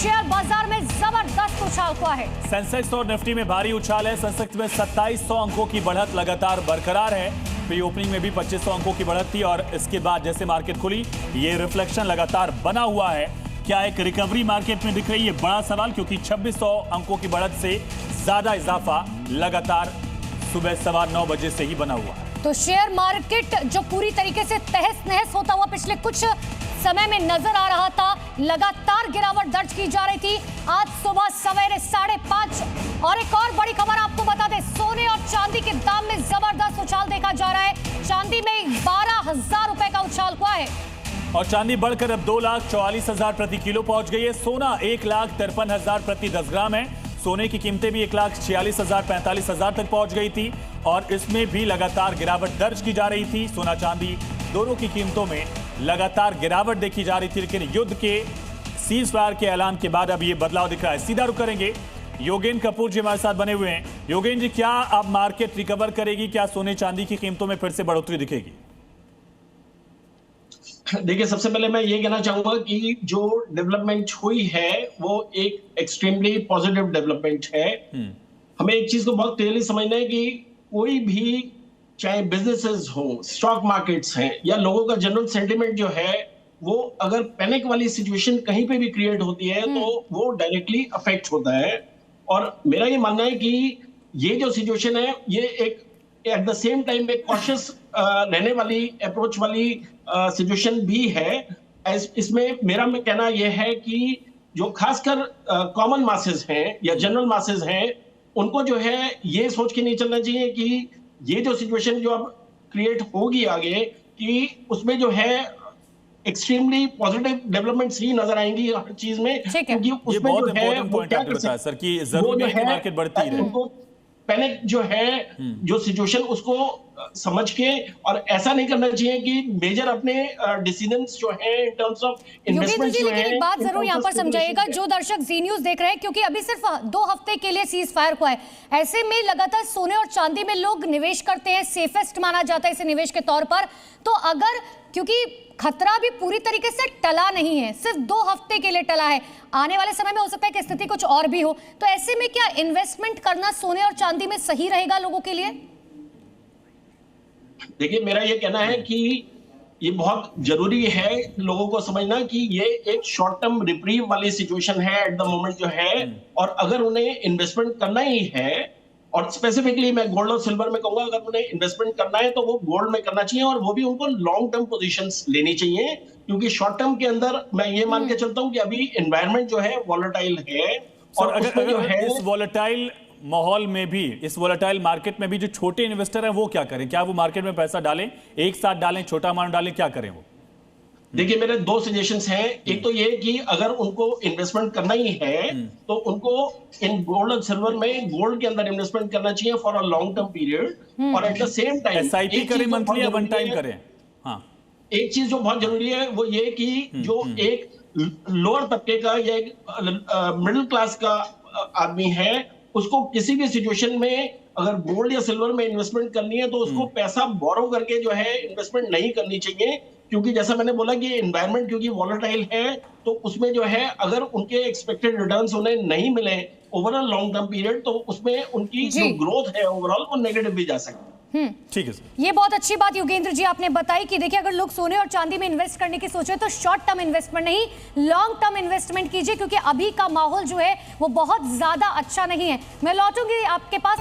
Share बाजार में जबरदस्त उछाल हुआ है। सेंसेक्स और निफ्टी में भारी उछाल है। सेंसेक्स में 2700 अंकों की बढ़त लगातार बरकरार है। प्री ओपनिंग में भी 2500 अंकों की बढ़त थी और इसके बाद जैसे मार्केट खुली ये रिफ्लेक्शन लगातार बना हुआ है। क्या एक रिकवरी मार्केट में दिख रही है? बड़ा सवाल, क्योंकि 2600 अंकों की बढ़त से ज्यादा इजाफा लगातार सुबह 9:15 बजे से ही बना हुआ है। तो शेयर मार्केट जो पूरी तरीके से तहस नहस होता हुआ पिछले कुछ समय में नजर आ रहा था, लगातार गिरावट दर्ज की जा रही थी। आज सुबह सवेरे 5:30 और एक और बड़ी खबर आपको बता दें, सोने और चांदी के दाम में जबरदस्त उछाल देखा जा रहा है। चांदी में 12,000 रुपए का उछाल हुआ है और चांदी बढ़कर अब 2,44,000 प्रति किलो पहुंच गई है। सोना 1,53,000 प्रति 10 ग्राम है। सोने की कीमतें भी 1,46,000 45,000 तक पहुंच गई थी और इसमें भी लगातार गिरावट दर्ज की जा रही थी। सोना चांदी दोनों की कीमतों में लगातार गिरावट देखी जा रही थी, लेकिन युद्ध के सीज फायर के ऐलान के बाद अब ये बदलाव दिख रहा है। सीधा रुक करेंगे, योगेंद्र कपूर जी हमारे साथ बने हुए हैं। योगेंद्र जी, क्या अब मार्केट रिकवर करेगी? क्या सोने चांदी की कीमतों में फिर से बढ़ोतरी दिखेगी? देखिए, सबसे पहले मैं ये कहना चाहूंगा कि जो डेवलपमेंट हुई है वो एक एक्सट्रीमली पॉजिटिव डेवलपमेंट है। हमें एक चीज को बहुत क्लियरली समझना है कि कोई भी, चाहे बिजनेसेस हो, स्टॉक मार्केट्स हैं, या लोगों का जनरल सेंटिमेंट जो है, वो अगर पैनिक वाली सिचुएशन कहीं पे भी क्रिएट होती है तो वो डायरेक्टली अफेक्ट होता है। और मेरा ये मानना है कि ये जो सिचुएशन है ये एक एट द सेम टाइम एक कॉशियस रहने वाली अप्रोच वाली सिचुएशन भी है। इसमें मेरा कहना यह है कि जो खासकर कॉमन मासेस हैं या जनरल मासेस हैं, उनको जो है ये सोच के नहीं चलना चाहिए कि ये जो सिचुएशन जो अब क्रिएट होगी आगे, कि उसमें जो है एक्सट्रीमली पॉजिटिव डेवलपमेंट्स ही नजर आएंगी हर चीज में, क्योंकि उसमें जो है वो क्या कर सकते हैं सर कि जरूरी है कि मार्केट बढ़ती रहे। पैनिक जो है, जो सिचुएशन, उसको समझ के, और ऐसा नहीं करना चाहिए कि मेजर अपने डिसीजंस जो है इन टर्म्स ऑफ इन्वेस्टमेंट जो है। एक बात जरूर यहाँ पर समझाइएगा, जो दर्शक जी न्यूज देख रहे हैं, क्योंकि अभी सिर्फ 2 हफ्ते के लिए सीज फायर हुआ है, ऐसे में लगातार सोने और चांदी में लोग निवेश करते हैं, सेफेस्ट माना जाता है इसे निवेश के तौर पर। तो अगर, क्योंकि खतरा भी पूरी तरीके से टला नहीं है, सिर्फ 2 हफ्ते के लिए टला है, आने वाले समय में हो सकता है कि स्थिति कुछ और भी हो, तो ऐसे में क्या इन्वेस्टमेंट करना सोने और चांदी में सही रहेगा लोगों के लिए? देखिए, मेरा ये कहना है कि ये बहुत जरूरी है लोगों को समझना कि ये एक शॉर्ट टर्म रिप्रीव वाली सिचुएशन है एट द मोमेंट जो है। और अगर उन्हें इन्वेस्टमेंट करना ही है, और स्पेसिफिकली मैं गोल्ड और सिल्वर में कहूंगा, अगर उन्हें इन्वेस्टमेंट करना है तो वो गोल्ड में करना चाहिए, और वो भी उनको लॉन्ग टर्म पोजीशंस लेनी चाहिए, क्योंकि शॉर्ट टर्म के अंदर मैं ये मान के चलता हूं कि अभी एनवायरनमेंट जो है वॉलेटाइल है। और अगर जो है इस वॉलेटाइल माहौल में भी, इस वॉलेटाइल मार्केट में भी जो छोटे इन्वेस्टर हैं वो क्या करें? क्या वो मार्केट में पैसा डालें, एक साथ डालें, छोटा अमाउंट डालें, क्या करें वो? देखिए, मेरे 2 सजेशंस हैं। एक तो ये कि अगर उनको इन्वेस्टमेंट करना ही है तो उनको इन गोल्ड और सिल्वर में, गोल्ड के अंदर इन्वेस्टमेंट करना चाहिए for a long term period, और at the same time SIP करें, मंथली या वन टाइम करें। हाँ, एक चीज जो बहुत जरूरी है वो ये कि जो एक लोअर तबके का या एक मिडिल क्लास का आदमी है, उसको किसी भी सिचुएशन में अगर गोल्ड या सिल्वर में इन्वेस्टमेंट करनी है तो उसको पैसा बोरो करके जो है इन्वेस्टमेंट नहीं करनी चाहिए, क्योंकि जैसा मैंने बोला कि एनवायरनमेंट क्योंकि वॉलेटाइल है, तो उसमें जो है अगर उनके एक्सपेक्टेड रिटर्न्स उन्हें नहीं मिले ओवरऑल लॉन्ग टर्म पीरियड, तो उसमें उनकी जो ग्रोथ है ओवरऑल वो नेगेटिव भी जा सकती है। ठीक है सर, ये बहुत अच्छी बात योगेंद्र जी आपने बताई कि देखिए, अगर लोग सोने और चांदी में इन्वेस्ट करने की सोचे तो शॉर्ट टर्म इन्वेस्टमेंट नहीं, लॉन्ग टर्म इन्वेस्टमेंट कीजिए, क्योंकि अभी का माहौल जो है वो बहुत ज्यादा अच्छा नहीं है। मैं लौटूंगी आपके पास।